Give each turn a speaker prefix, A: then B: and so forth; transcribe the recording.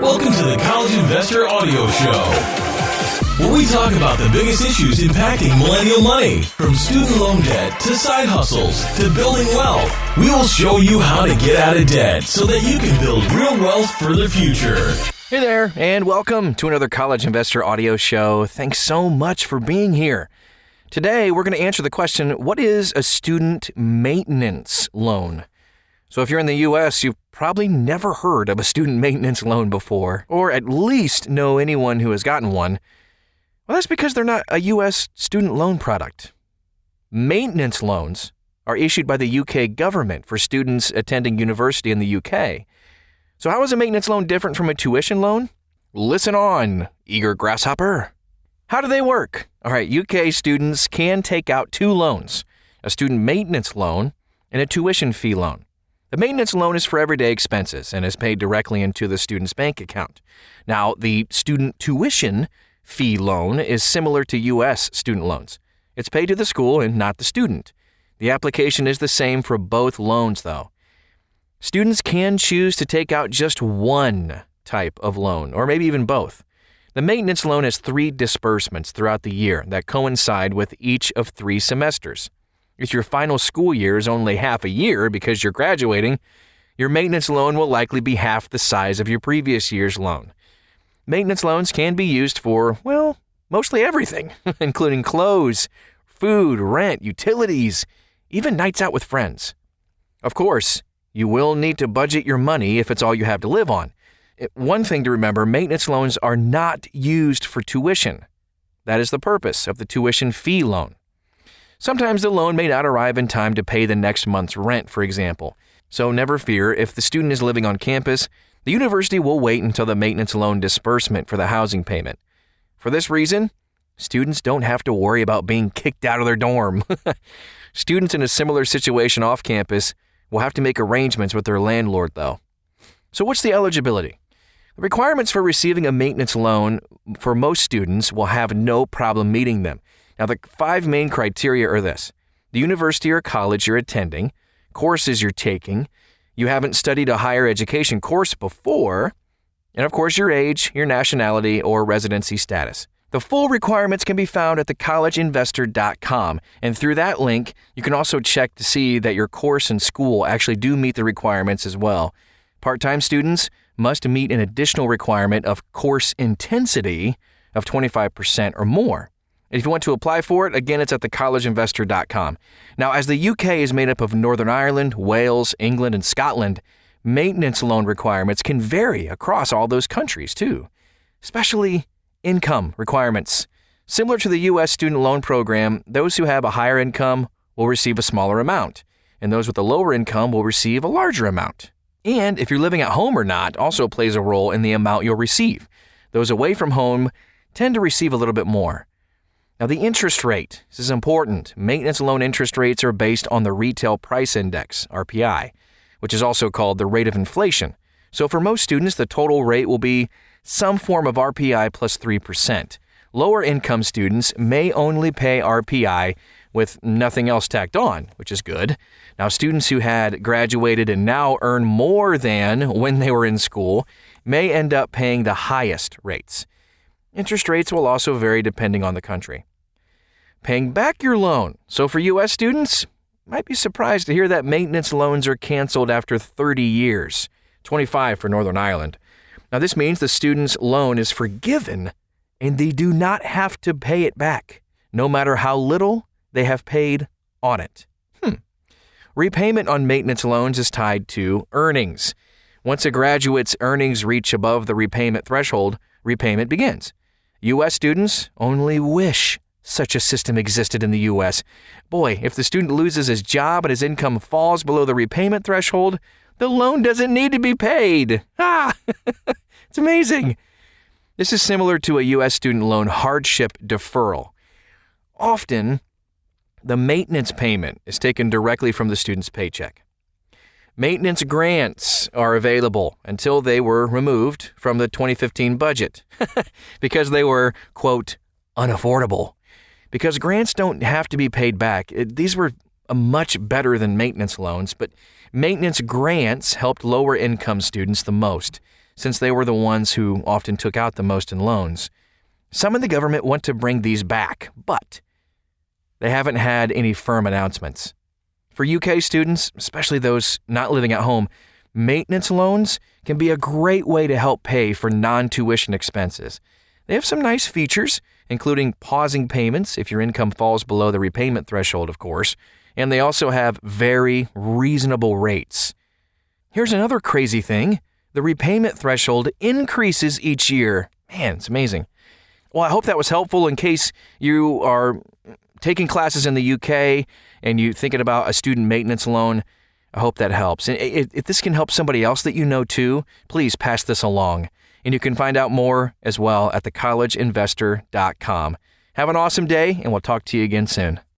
A: Welcome to the College Investor Audio Show, where we talk about the biggest issues impacting millennial money, from student loan debt to side hustles to building wealth. We will show you how to get out of debt so that you can build real wealth for the future.
B: Hey there, and welcome to another College Investor Audio Show. Thanks so much for being here. Today, we're going to answer the question, what is a student maintenance loan? So if you're in the U.S., you've probably never heard of a student maintenance loan before, or at least know anyone who has gotten one. Well, that's because they're not a U.S. student loan product. Maintenance loans are issued by the U.K. government for students attending university in the U.K. So how is a maintenance loan different from a tuition loan? Listen on, eager grasshopper. How do they work? All right, UK students can take out two loans, a student maintenance loan and a tuition fee loan. The maintenance loan is for everyday expenses and is paid directly into the student's bank account. Now, the student tuition fee loan is similar to U.S. student loans. It's paid to the school and not the student. The application is the same for both loans, though. Students can choose to take out just one type of loan, or maybe even both. The maintenance loan has 3 disbursements throughout the year that coincide with each of 3 semesters. If your final school year is only half a year because you're graduating, your maintenance loan will likely be half the size of your previous year's loan. Maintenance loans can be used for, well, mostly everything, including clothes, food, rent, utilities, even nights out with friends. Of course, you will need to budget your money if it's all you have to live on. One thing to remember, maintenance loans are not used for tuition. That is the purpose of the tuition fee loan. Sometimes the loan may not arrive in time to pay the next month's rent, for example. So never fear, if the student is living on campus, the university will wait until the maintenance loan disbursement for the housing payment. For this reason, students don't have to worry about being kicked out of their dorm. Students in a similar situation off campus will have to make arrangements with their landlord, though. So what's the eligibility? The requirements for receiving a maintenance loan for most students will have no problem meeting them. Now, the 5 main criteria are this: the university or college you're attending, courses you're taking, you haven't studied a higher education course before, and of course your age, your nationality, or residency status. The full requirements can be found at thecollegeinvestor.com, and through that link, you can also check to see that your course and school actually do meet the requirements as well. Part-time students must meet an additional requirement of course intensity of 25% or more. If you want to apply for it, again, it's at thecollegeinvestor.com. Now, as the UK is made up of Northern Ireland, Wales, England, and Scotland, maintenance loan requirements can vary across all those countries, too, especially income requirements. Similar to the U.S. student loan program, those who have a higher income will receive a smaller amount, and those with a lower income will receive a larger amount. And if you're living at home or not also plays a role in the amount you'll receive. Those away from home tend to receive a little bit more. Now, the interest rate, this is important. Maintenance loan interest rates are based on the Retail Price Index, RPI, which is also called the rate of inflation. So for most students, the total rate will be some form of RPI plus 3%. Lower income students may only pay RPI with nothing else tacked on, which is good. Now, students who had graduated and now earn more than when they were in school may end up paying the highest rates. Interest rates will also vary depending on the country. Paying back your loan. So for U.S. students, you might be surprised to hear that maintenance loans are canceled after 30 years, 25 for Northern Ireland. Now, this means the student's loan is forgiven and they do not have to pay it back, no matter how little they have paid on it. Repayment on maintenance loans is tied to earnings. Once a graduate's earnings reach above the repayment threshold, repayment begins. U.S. students only wish such a system existed in the U.S. Boy, if the student loses his job and his income falls below the repayment threshold, the loan doesn't need to be paid. It's amazing. This is similar to a U.S. student loan hardship deferral. Often, the maintenance payment is taken directly from the student's paycheck. Maintenance grants are available until they were removed from the 2015 budget because they were, quote, unaffordable. Because grants don't have to be paid back. These were much better than maintenance loans, but maintenance grants helped lower income students the most. since they were the ones who often took out the most in loans. Some in the government want to bring these back, but they haven't had any firm announcements. For UK students, especially those not living at home, maintenance loans can be a great way to help pay for non-tuition expenses. They have some nice features, including pausing payments if your income falls below the repayment threshold, of course, and they also have very reasonable rates. Here's another crazy thing. The repayment threshold increases each year. Man, it's amazing. Well, I hope that was helpful in case you are taking classes in the UK and you're thinking about a student maintenance loan. I hope that helps. And if this can help somebody else that you know too, please pass this along. And you can find out more as well at thecollegeinvestor.com. Have an awesome day, and we'll talk to you again soon.